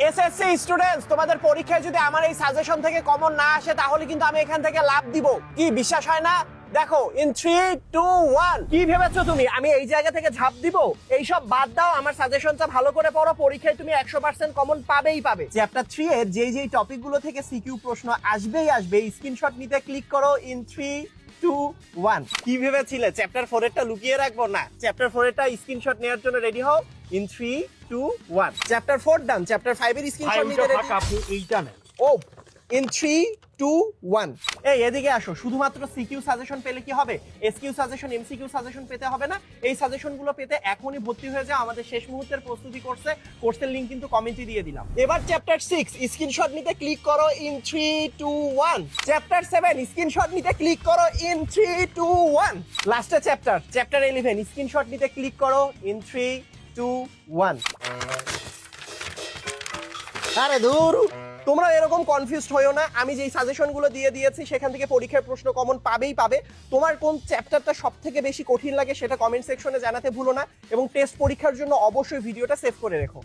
SSC students, তোমাদের পরীক্ষায় যদি আমার এই সাজেশন থেকে কমন না আসে তাহলে কিন্তু আমি এখান থেকে লাভ দিব। কি বিশ্বাস হয় না? দেখো, ইন 3, 2, 1। কি ভেবেছো তুমি আমি এই জায়গা থেকে ঝাঁপ দিব? এইসব বাদ দাও, আমার সাজেশনটা ভালো করে পড়ো, পরীক্ষায় তুমি 100% কমন পাবেই পাবে। চ্যাপ্টার 3 এর যেই টপিকগুলো থেকে সিকিউ প্রশ্ন আসবেই আসবে, স্ক্রিনশট নিতে ক্লিক করো। ইন 3, 2, 1। কি ভেবেছিলে চ্যাপ্টার 4 এরটা লুকিয়ে রাখবো? না, চ্যাপ্টার 4 এরটা স্ক্রিনশট নেওয়ার জন্য রেডি হও। ইন 3, 2, 1। Chapter 4 done. চ্যাপ্টার 5 এর স্ক্রিনশট নিতে রেডি? আপনি এইটা নেন। ও, ইন 3, 2, 1। এই এদিকে আসো। শুধুমাত্র সিকিউ সাজেশন পেলে কি হবে? এসকিউ সাজেশন, এমসিকিউ সাজেশন পেতে হবে না। এই সাজেশনগুলো পেতে এখনই ভর্তি হয়ে যাও আমাদের শেষ মুহূর্তের প্রস্তুতি কোর্সের লিংক কিন্তু কমেন্টে দিয়ে দিলাম। এবার চ্যাপ্টার 6 স্ক্রিনশট নিতে ক্লিক করো। ইন 3, 2, 1। চ্যাপ্টার 7 স্ক্রিনশট নিতে ক্লিক করো। ইন 3, 2, 1। লাস্টে চ্যাপ্টার 11 স্ক্রিনশট নিতে ক্লিক করো। ইন 3, 2, 1। আরে দূর, তোমরা এরকম কনফিউজড হইও না। আমি যেই সাজেশনগুলো দিয়ে দিয়েছি সেখান থেকে পরীক্ষার প্রশ্ন কমন পাবেই পাবে। তোমার কোন চ্যাপ্টারটা সবথেকে বেশি কঠিন লাগে সেটা কমেন্ট সেকশনে জানাতে ভুলো না, এবং টেস্ট পরীক্ষার জন্য অবশ্যই ভিডিওটা সেভ করে রেখো।